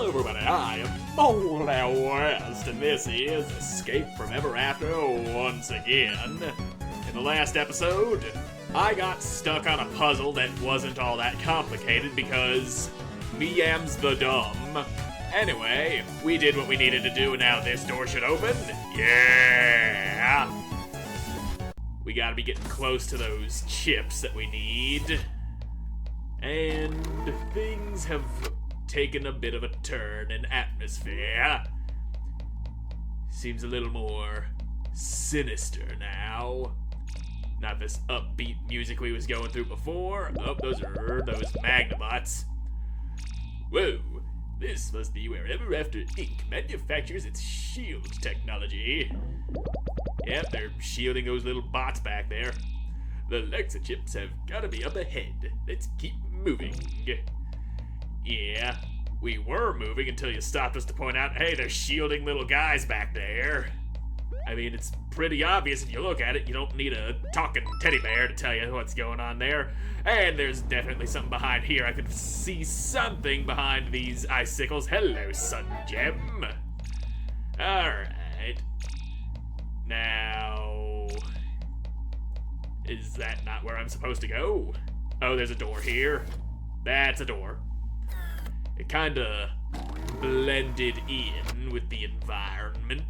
Hello everybody, I am Moldy West, and this is Escape from Ever After once again. In the last episode, I got stuck on a puzzle that wasn't all that complicated because me yams the dumb. Anyway, we did what we needed to do and now this door should open. Yeah! We gotta be getting close to those chips that we need. And things have taken a bit of a turn in atmosphere. Seems a little more sinister now. Not this upbeat music we was going through before. Oh, those are those Magnabots. Whoa, this must be where Ever After Inc. manufactures its shield technology. Yep, they're shielding those little bots back there. The Lexa chips have gotta be up ahead. Let's keep moving. Yeah, we were moving until you stopped us to point out, hey, they're shielding little guys back there. I mean, it's pretty obvious if you look at it. You don't need a talking teddy bear to tell you what's going on there. And there's definitely something behind here. I could see something behind these icicles. Hello, Sun Gem. Alright. Now, is that not where I'm supposed to go? Oh, there's a door here. That's a door. It kinda blended in with the environment.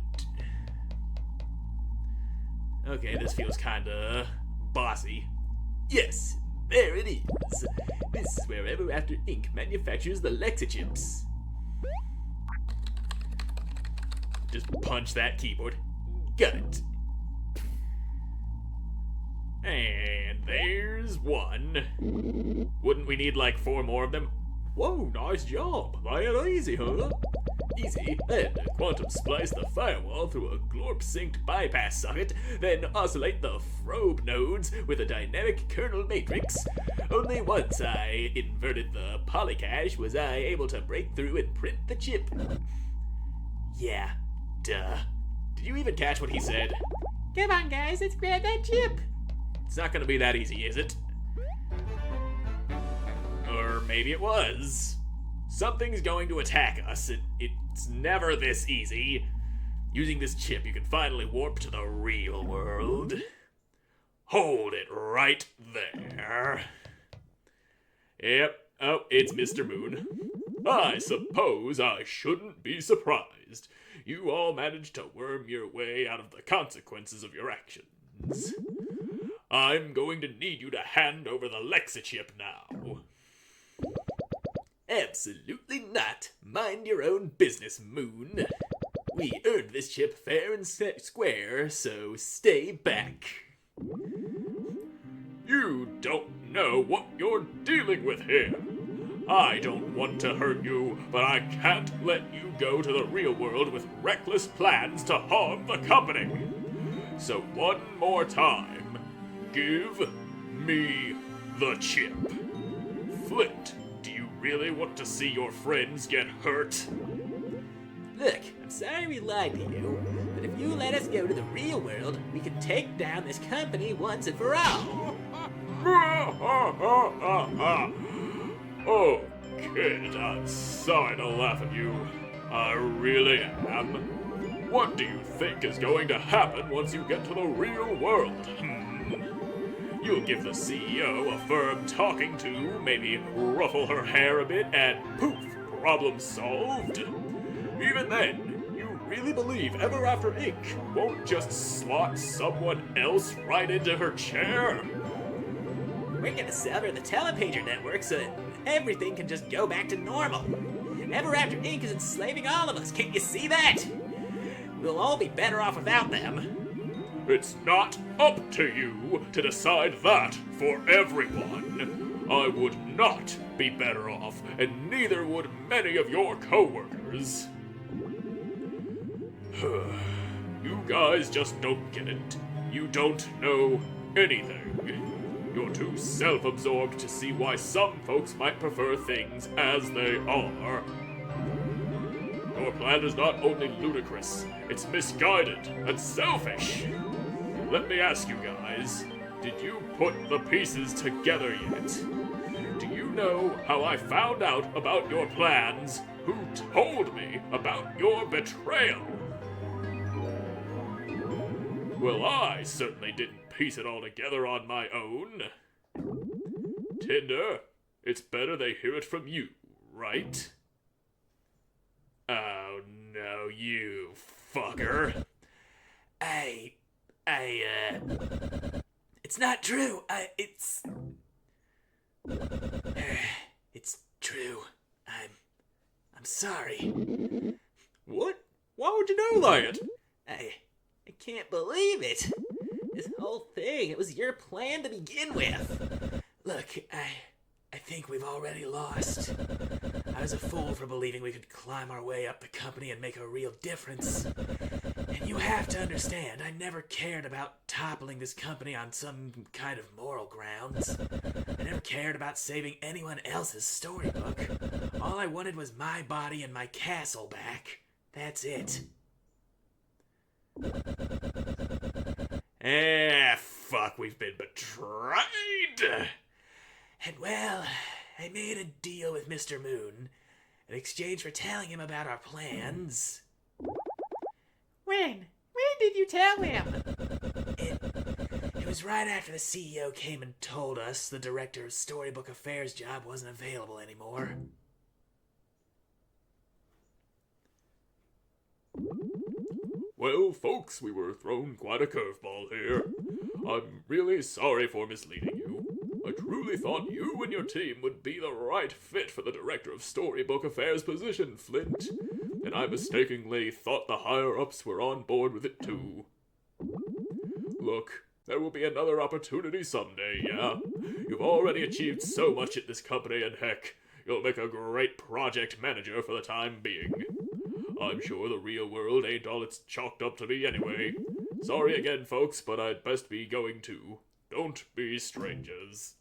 Okay, this feels kinda bossy. Yes, there it is. This is where Ever After Inc. manufactures the Lexa chips. Just punch that keyboard. Got it. And there's one. Wouldn't we need like 4 more of them? Whoa, nice job. That easy, huh? Easy. Then quantum splice the firewall through a glorp-synced bypass socket, then oscillate the probe nodes with a dynamic kernel matrix. Only once I inverted the polycache was I able to break through and print the chip. Yeah, duh. Did you even catch what he said? Come on, guys, let's grab that chip. It's not gonna be that easy, is it? Or maybe it was. Something's going to attack us. It's never this easy. Using this chip, you can finally warp to the real world. Hold it right there. Yep. Oh, it's Mr. Moon. I suppose I shouldn't be surprised. You all managed to worm your way out of the consequences of your actions. I'm going to need you to hand over the Lexa chip now. Absolutely not. Mind your own business, Moon. We earned this chip fair and square, so stay back. You don't know what you're dealing with here. I don't want to hurt you, but I can't let you go to the real world with reckless plans to harm the company. So one more time, give me the chip. Flint, do you really want to see your friends get hurt? Look, I'm sorry we lied to you, but if you let us go to the real world, we can take down this company once and for all. Oh, kid, I'm sorry to laugh at you. I really am. What do you think is going to happen once you get to the real world? You'll give the CEO a firm talking to, maybe ruffle her hair a bit, and poof, problem solved. Even then, you really believe Ever After Inc. won't just slot someone else right into her chair? We're gonna sell her the telepager network so that everything can just go back to normal. Ever After Inc. is enslaving all of us, can't you see that? We'll all be better off without them. It's not up to you to decide that for everyone. I would not be better off, and neither would many of your co-workers. You guys just don't get it. You don't know anything. You're too self-absorbed to see why some folks might prefer things as they are. Your plan is not only ludicrous, it's misguided and selfish. Let me ask you guys, did you put the pieces together yet? Do you know how I found out about your plans who told me about your betrayal. Well, I certainly didn't piece it all together on my own. Tinder, it's better they hear it from you, right? Oh no, you fucker. It's not true. It's true. I'm sorry. What? Why would you do that? I can't believe it. This whole thing, it was your plan to begin with. Look, I think we've already lost. I was a fool for believing we could climb our way up the company and make a real difference. And you have to understand, I never cared about toppling this company on some kind of moral grounds. I never cared about saving anyone else's storybook. All I wanted was my body and my castle back. That's it. Fuck, we've been betrayed! And well, I made a deal with Mr. Moon in exchange for telling him about our plans. When did you tell him? It was right after the CEO came and told us the director of Storybook Affairs job wasn't available anymore. Well, folks, we were thrown quite a curveball here. I'm really sorry for misleading you. I truly thought you and your team would be the right fit for the Director of Storybook Affairs position, Flint. And I mistakenly thought the higher-ups were on board with it too. Look, there will be another opportunity someday, yeah? You've already achieved so much at this company, and heck, you'll make a great project manager for the time being. I'm sure the real world ain't all it's chalked up to be anyway. Sorry again, folks, but I'd best be going too. Don't be strangers.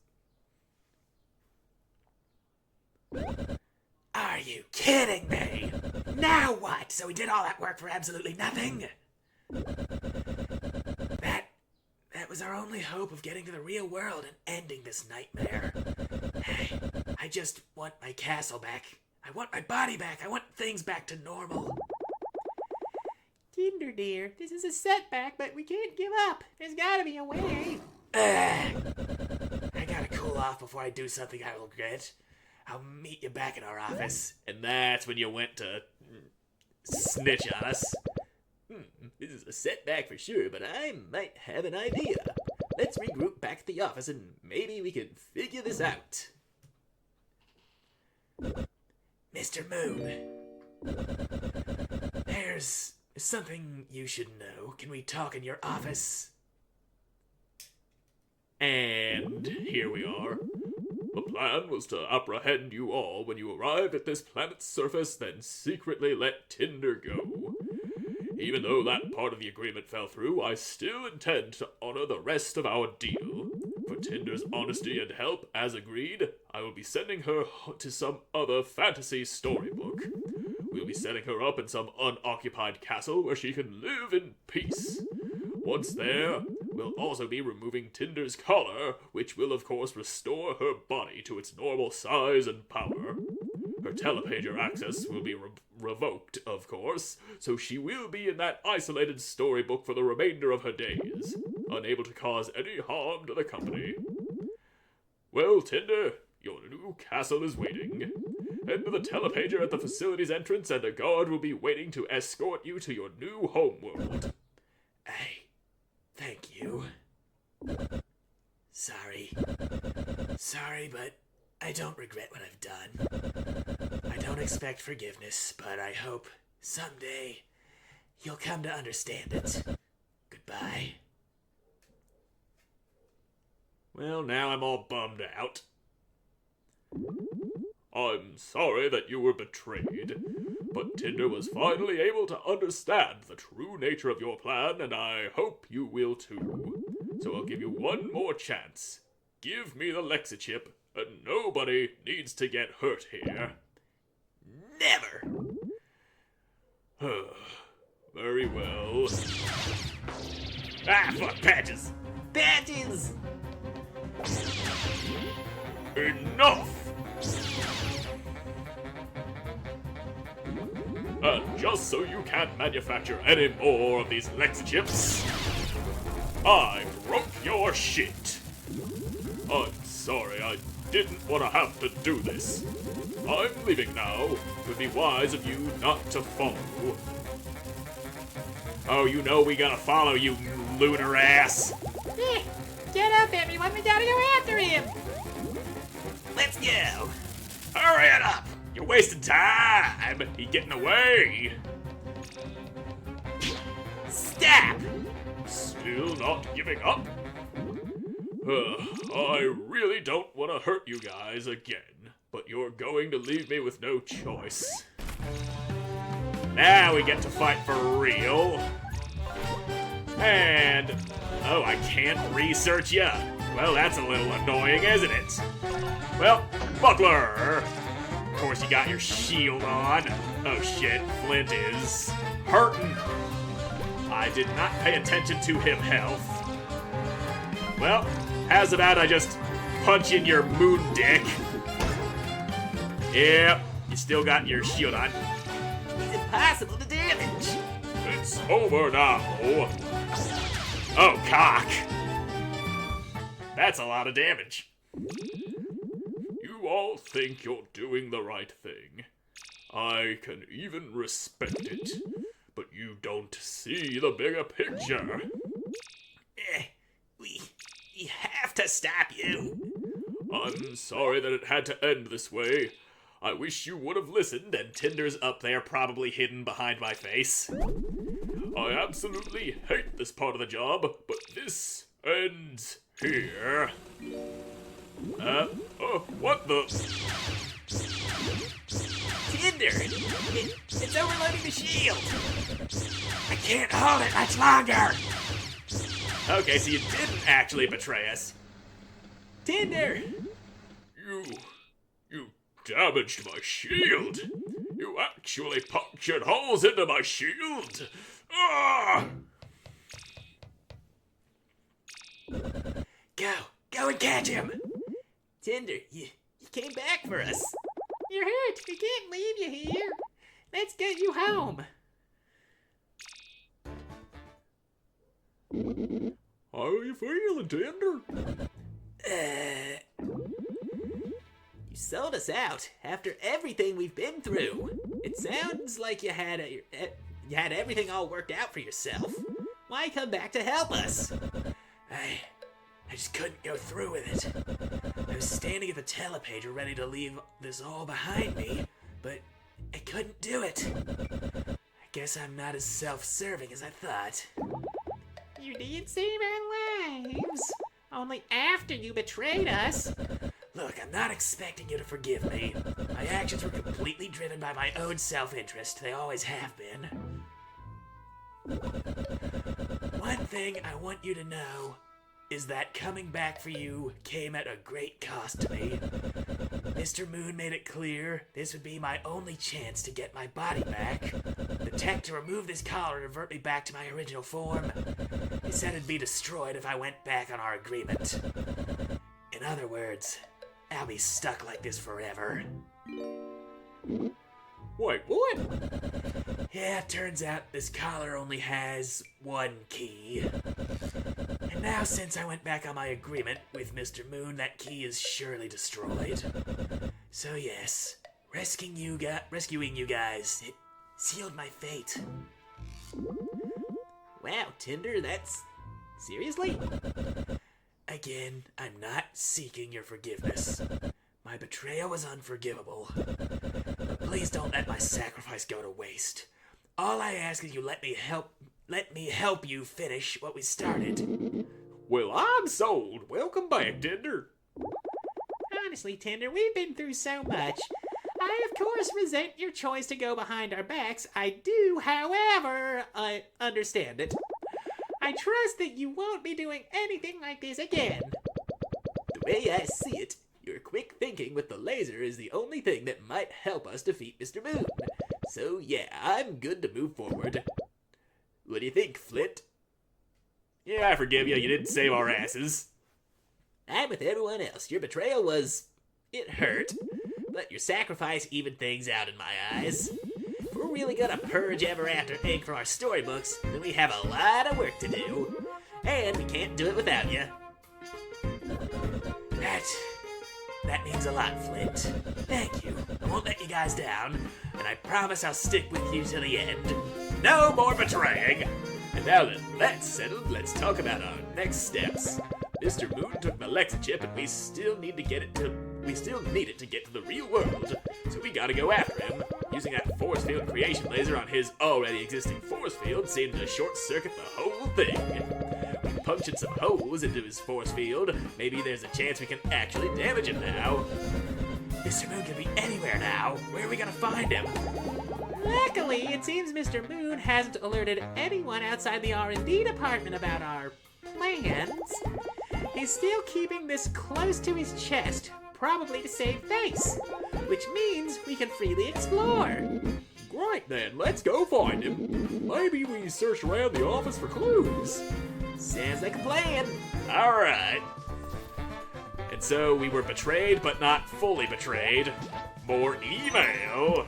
Are you kidding me? Now what? So we did all that work for absolutely nothing? That was our only hope of getting to the real world and ending this nightmare. I just want my castle back. I want my body back. I want things back to normal. Tinder dear, this is a setback, but we can't give up. There's gotta be a way. I gotta cool off before I do something I will regret. I'll meet you back in our office. And that's when you went to snitch on us. This is a setback for sure, but I might have an idea. Let's regroup back at the office and maybe we can figure this out. Mr. Moon, there's something you should know. Can we talk in your office? And here we are. The plan was to apprehend you all when you arrived at this planet's surface, then secretly let Tinder go. Even though that part of the agreement fell through, I still intend to honor the rest of our deal. For Tinder's honesty and help, as agreed, I will be sending her to some other fantasy storybook. We'll be setting her up in some unoccupied castle where she can live in peace. Once there, we'll also be removing Tinder's collar, which will of course restore her body to its normal size and power. Her telepager access will be revoked, of course, so she will be in that isolated storybook for the remainder of her days, unable to cause any harm to the company. Well, Tinder, your new castle is waiting. Head to the telepager at the facility's entrance and a guard will be waiting to escort you to your new homeworld. Thank you. Sorry, but I don't regret what I've done. I don't expect forgiveness, but I hope someday you'll come to understand it. Goodbye. Well, now I'm all bummed out. I'm sorry that you were betrayed, but Tinder was finally able to understand the true nature of your plan, and I hope you will too. So I'll give you one more chance. Give me the Lexichip, and nobody needs to get hurt here. Never! Very well. Fuck badges! Badges! Enough! And just so you can't manufacture any more of these Lex chips, I broke your shit. I'm sorry, I didn't want to have to do this. I'm leaving now. It would be wise of you not to follow. Oh, you know we gotta follow you, lunar ass. Get up, everyone. We gotta go after him. Let's go. Hurry it up. You're wasting time. He's getting away. Stop. Still not giving up? I really don't want to hurt you guys again, but you're going to leave me with no choice. Now we get to fight for real. And, oh, I can't research ya. Well, that's a little annoying, isn't it? Well, Buckler. Of course you got your shield on. Oh shit, Flint is hurting. I did not pay attention to him health. Well, how's about I just punch in your moon dick? Yep, you still got your shield on. It's impossible to damage. It's over now. Oh, cock. That's a lot of damage. You all think you're doing the right thing. I can even respect it. But you don't see the bigger picture. We have to stop you. I'm sorry that it had to end this way. I wish you would have listened, and Tinder's up there probably hidden behind my face. I absolutely hate this part of the job, but this ends here. What the? Tinder! It's overloading the shield! I can't hold it much longer! Okay, so you didn't actually betray us. Tinder! You damaged my shield! You actually punctured holes into my shield! Ah! Go and catch him! Tinder, you came back for us. You're hurt. We can't leave you here. Let's get you home. How are you feeling, Tinder? You sold us out after everything we've been through. It sounds like you had everything all worked out for yourself. Why come back to help us? I just couldn't go through with it. I was standing at the telepager ready to leave this all behind me, but I couldn't do it. I guess I'm not as self-serving as I thought. You did save our lives. Only after you betrayed us. Look, I'm not expecting you to forgive me. My actions were completely driven by my own self-interest. They always have been. One thing I want you to know is that coming back for you came at a great cost to me. Mr. Moon made it clear this would be my only chance to get my body back. The tech to remove this collar and revert me back to my original form. He said it'd be destroyed if I went back on our agreement. In other words, I'll be stuck like this forever. Wait, what? Yeah, it turns out this collar only has one key. And now since I went back on my agreement with Mr. Moon, that key is surely destroyed. So yes, rescuing you guys, it sealed my fate. Wow, Tinder, that's... seriously? Again, I'm not seeking your forgiveness. My betrayal was unforgivable. But please don't let my sacrifice go to waste. All I ask is you let me help you finish what we started. Well, I'm sold. Welcome back, Tinder. Honestly, Tinder, we've been through so much. I, of course, resent your choice to go behind our backs. I do, however, I understand it. I trust that you won't be doing anything like this again. The way I see it, your quick thinking with the laser is the only thing that might help us defeat Mr. Moon. So yeah, I'm good to move forward. What do you think, Flint? Yeah, I forgive you. You didn't save our asses. I'm with everyone else. Your betrayal was... it hurt. But your sacrifice evened things out in my eyes. For we're really gonna purge Ever After Inc. from our storybooks, then we have a lot of work to do. And we can't do it without you. That means a lot, Flint. Thank you. I won't let you guys down, and I promise I'll stick with you to the end. No more betraying! And now that that's settled, let's talk about our next steps. Mr. Moon took the Lexa chip, and we still need it to get to the real world. So we gotta go after him. Using that force field creation laser on his already existing force field seemed to short circuit the whole thing. We punctured some holes into his force field. Maybe there's a chance we can actually damage him now. Mr. Moon can be anywhere now. Where are we gonna find him? Luckily, it seems Mr. Moon hasn't alerted anyone outside the R&D department about our plans. He's still keeping this close to his chest, probably to save face, which means we can freely explore. Great then, let's go find him. Maybe we search around the office for clues. Sounds like a plan. Alright. And so we were betrayed, but not fully betrayed. More email.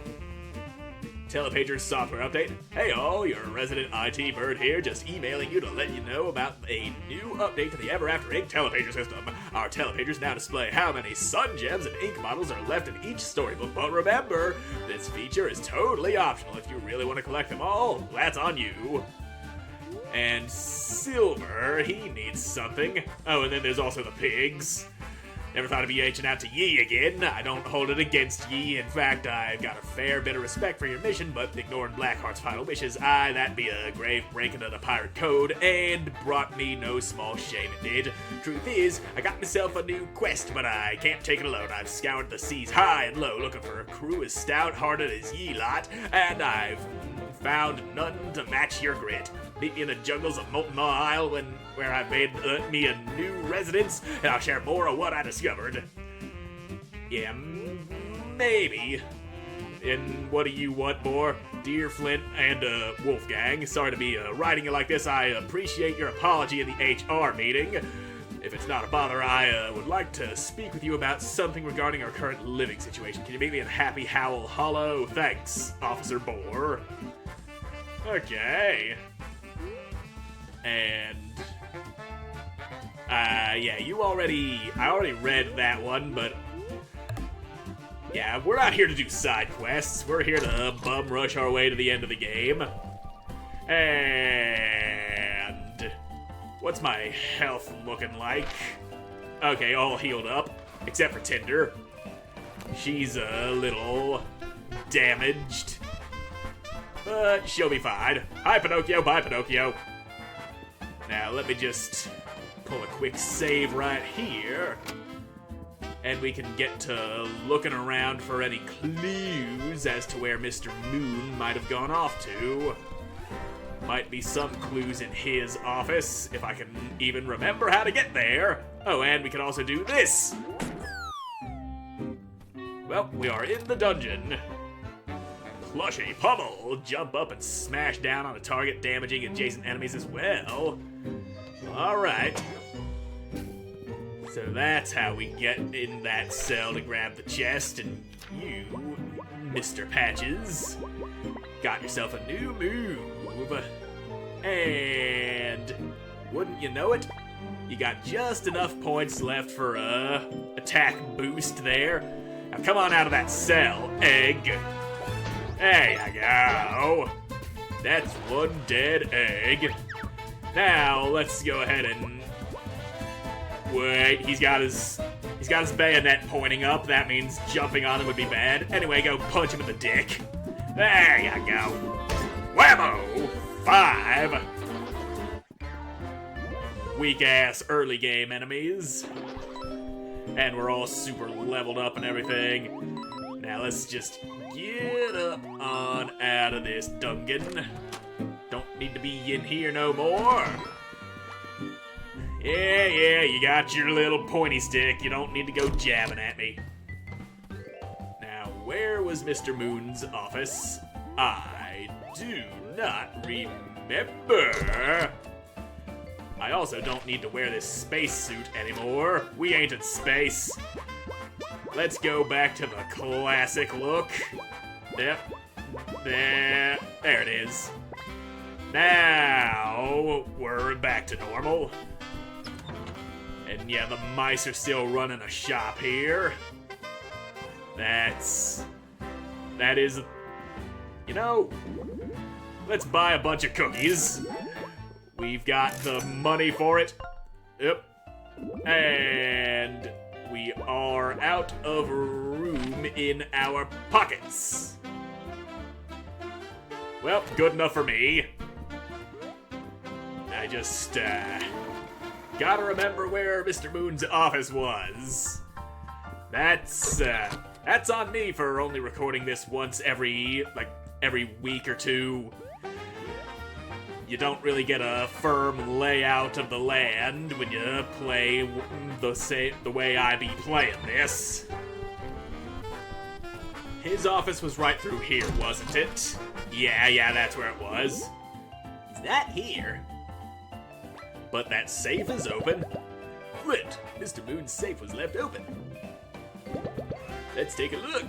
Telepager's software update. Hey all, your resident IT bird here, just emailing you to let you know about a new update to the Ever After Ink telepager system. Our telepagers now display how many sun gems and ink models are left in each storybook, but remember, this feature is totally optional. If you really want to collect them all, that's on you. And Silver, he needs something. Oh, and then there's also the pigs. Never thought of you reaching out to Yi again. I don't hold it against Yi. In fact, I've got a fair bit of respect for your mission, but ignoring Blackheart's final wishes, that'd be a grave break into the pirate code, and brought me no small shame it did. Truth is, I got myself a new quest, but I can't take it alone. I've scoured the seas high and low, looking for a crew as stout-hearted as Yi lot, and I've found none to match your grit. Meet me in the jungles of Molten Isle where I've made me a new residence, and I'll share more of what I discovered. Yeah, maybe. And what do you want more? Dear Flint and Wolfgang, sorry to be writing you like this. I appreciate your apology in the HR meeting. If it's not a bother, I would like to speak with you about something regarding our current living situation. Can you meet me in Happy Howl Hollow? Thanks, Officer Bohr. Okay. And yeah, I already read that one, but yeah, we're not here to do side quests. We're here to bum rush our way to the end of the game. And what's my health looking like? Okay, all healed up, except for Tinder. She's a little damaged, but she'll be fine. Hi, Pinocchio. Bye, Pinocchio. Now, let me just pull a quick save right here. And we can get to looking around for any clues as to where Mr. Moon might have gone off to. Might be some clues in his office, if I can even remember how to get there. Oh, and we can also do this. Well, we are in the dungeon. Plushy pummel. Jump up and smash down on a target, damaging adjacent enemies as well. Alright. So that's how we get in that cell to grab the chest, and you, Mr. Patches, got yourself a new move. And wouldn't you know it, you got just enough points left for a attack boost there. Now come on out of that cell, egg. There you go. That's one dead egg. Now let's go ahead and wait. He's got his bayonet pointing up. That means jumping on him would be bad. Anyway, go punch him in the dick. There you go. Whammo! 5. Weak ass early game enemies. And we're all super leveled up and everything. Now let's just get up on out of this dungeon. Don't need to be in here no more. Yeah, you got your little pointy stick. You don't need to go jabbing at me. Now, where was Mr. Moon's office? I do not remember. I also don't need to wear this spacesuit anymore. We ain't in space. Let's go back to the classic look. Yep. There it is. Now we're back to normal. And yeah, the mice are still running a shop here. That is, you know, let's buy a bunch of cookies. We've got the money for it. Yep. And we are out of room in our pockets. Well, good enough for me. I just, gotta remember where Mr. Moon's office was. That's on me for only recording this once every week or two. You don't really get a firm layout of the land when you play the way I be playing this. His office was right through here, wasn't it? Yeah, that's where it was. He's not here. But that safe is open. Flint, Mr. Moon's safe was left open. Let's take a look.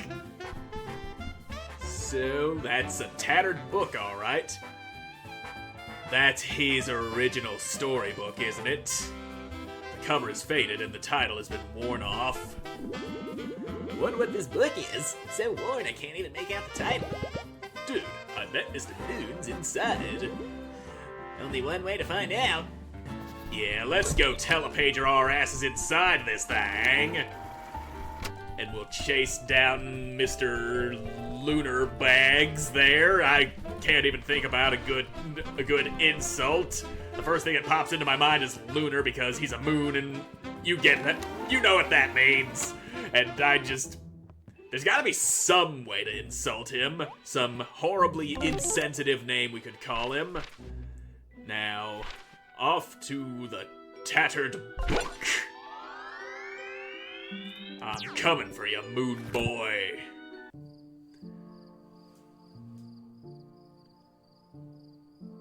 So, that's a tattered book, all right. That's his original storybook, isn't it? The cover is faded and the title has been worn off. I wonder what this book is. It's so worn I can't even make out the title. Dude, I bet Mr. Moon's inside. Only one way to find out. Yeah, let's go telepager our asses inside this thing. And we'll chase down Mr. Lunar Bags there. I can't even think about a good insult. The first thing that pops into my mind is lunar because he's a moon and you get that. You know what that means. And there's gotta be some way to insult him. Some horribly insensitive name we could call him. Now, off to the tattered book. I'm coming for you, Moon Boy.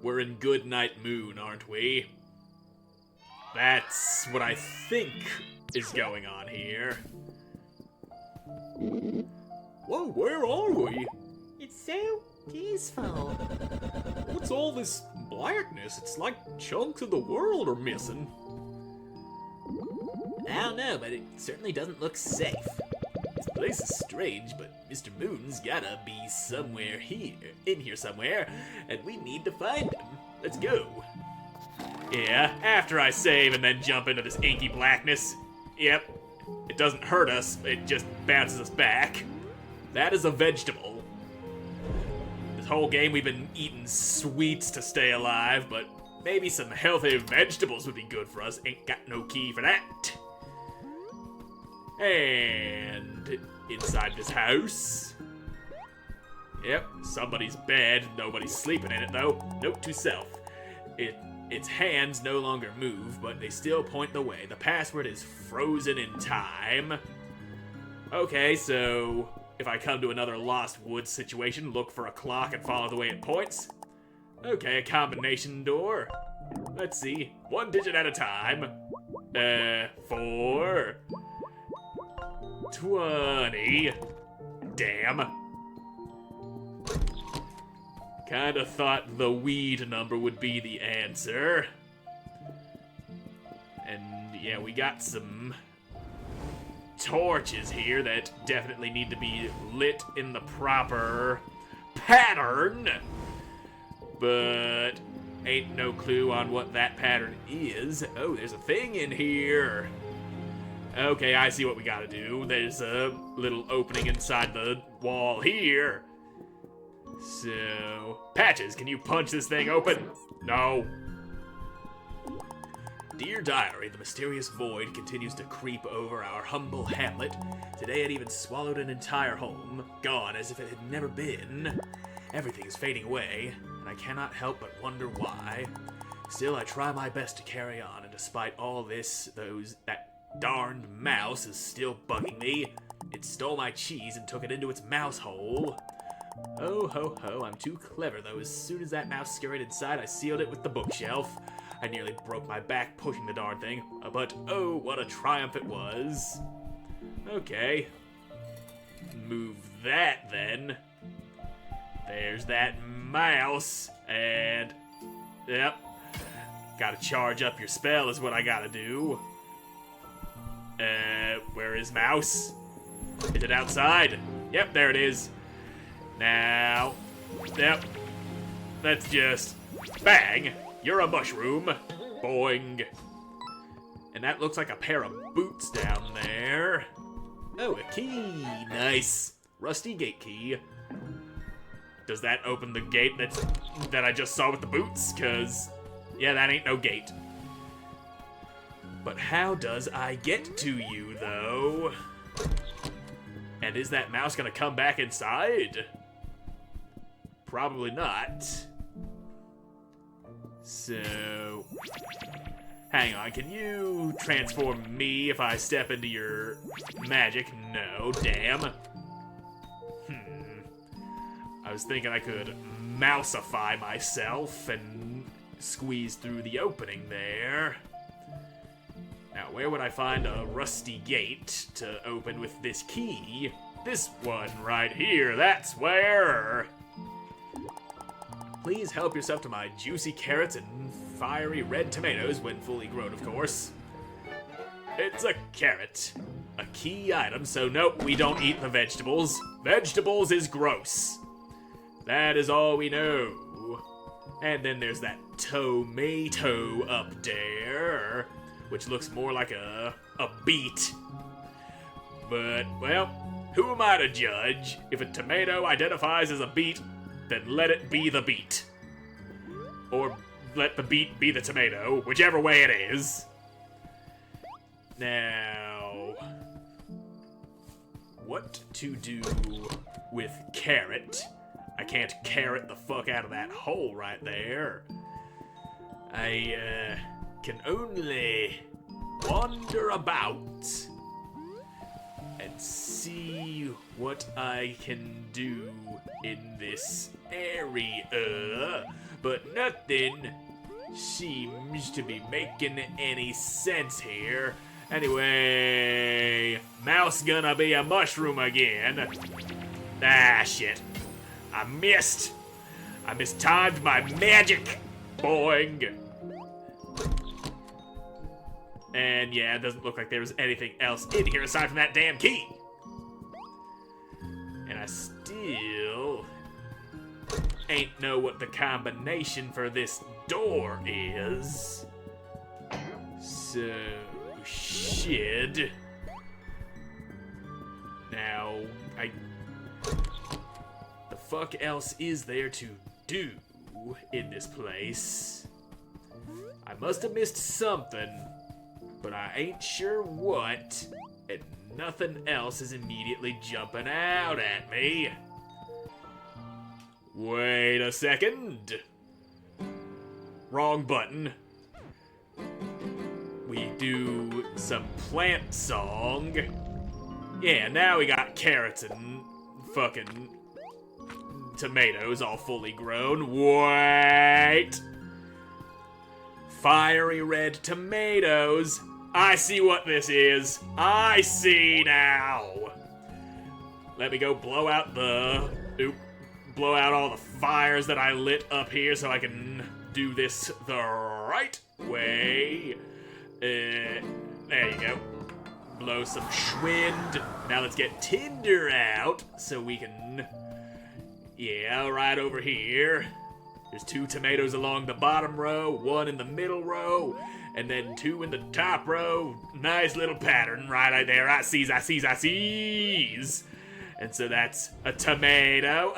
We're in Goodnight Moon, aren't we? That's what I think is going on here. Whoa, where are we? It's so peaceful. What's all this blackness? It's like chunks of the world are missing. I don't know, but it certainly doesn't look safe. This place is strange, but Mr. Moon's gotta be somewhere in here somewhere, and we need to find him. Let's go. Yeah, after I save and then jump into this inky blackness. Yep, it doesn't hurt us, it just bounces us back. That is a vegetable. This whole game we've been eating sweets to stay alive, but maybe some healthy vegetables would be good for us. Ain't got no key for that. And inside this house. Yep, somebody's bed. Nobody's sleeping in it though. Note to self. Its hands no longer move, but they still point the way. The password is frozen in time. Okay, so if I come to another Lost Woods situation, look for a clock and follow the way it points. Okay, a combination door. Let's see. One digit at a time. 4. 20. Damn. Kinda thought the weed number would be the answer. And yeah, we got some torches here that definitely need to be lit in the proper pattern. But ain't no clue on what that pattern is. Oh, there's a thing in here. Okay, I see what we gotta do. There's a little opening inside the wall here. So, Patches, can you punch this thing open? No. Dear Diary, the mysterious void continues to creep over our humble hamlet. Today it even swallowed an entire home, gone as if it had never been. Everything is fading away, and I cannot help but wonder why. Still, I try my best to carry on, and despite all this, that darned mouse is still bugging me. It stole my cheese and took it into its mouse hole. Oh ho ho, I'm too clever though. As soon as that mouse scurried inside, I sealed it with the bookshelf. I nearly broke my back pushing the darn thing, but oh, what a triumph it was. Okay. Move that then. There's that mouse. And, yep. Gotta charge up your spell is what I gotta do. Where is mouse? Is it outside? Yep, there it is. Now, yep. Let's just bang. You're a mushroom. Boing. And that looks like a pair of boots down there. Oh, a key. Nice. Rusty gate key. Does that open the gate that I just saw with the boots? Cause, yeah, that ain't no gate. But how does I get to you, though? And is that mouse gonna come back inside? Probably not. So, hang on, can you transform me if I step into your magic? No, damn. I was thinking I could mousify myself and squeeze through the opening there. Now, where would I find a rusty gate to open with this key? This one right here, that's where. Please help yourself to my juicy carrots and fiery red tomatoes when fully grown, of course. It's a carrot. A key item, so nope, we don't eat the vegetables. Vegetables is gross. That is all we know. And then there's that tomato up there, which looks more like a beet. But, well, who am I to judge? If a tomato identifies as a beet, then let it be the beet. Or let the beet be the tomato, whichever way it is. Now, what to do with carrot? I can't carrot the fuck out of that hole right there. I can only wander about and see what I can do in this area, but nothing seems to be making any sense here. Anyway, mouse gonna be a mushroom again. Ah, shit. I mistimed my magic. Boing. And yeah, it doesn't look like there's anything else in here aside from that damn key. And I still ain't know what the combination for this door is. So, shit. Now, the fuck else is there to do in this place? I must have missed something, but I ain't sure what, and nothing else is immediately jumping out at me. Wait a second. Wrong button. We do some plant song. Yeah, now we got carrots and fucking tomatoes all fully grown. Wait. Fiery red tomatoes. I see what this is. I see now. Let me go blow out all the fires that I lit up here so I can do this the right way. There you go. Blow some schwind. Now let's get tinder out so we can... Yeah, right over here. There's 2 tomatoes along the bottom row, 1 in the middle row, and then 2 in the top row. Nice little pattern right there. I sees. And so that's a tomato,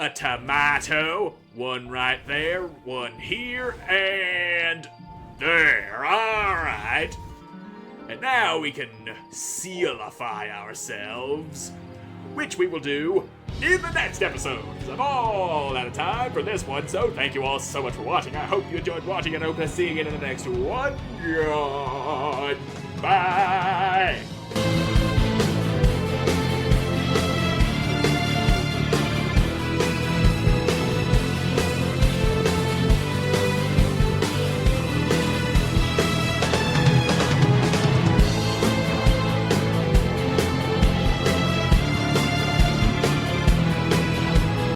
1 right there, 1 here, and there. All right. And now we can sealify ourselves, which we will do in the next episode. I'm all out of time for this one, so thank you all so much for watching. I hope you enjoyed watching, and hope to see you again in the next one. Goodbye.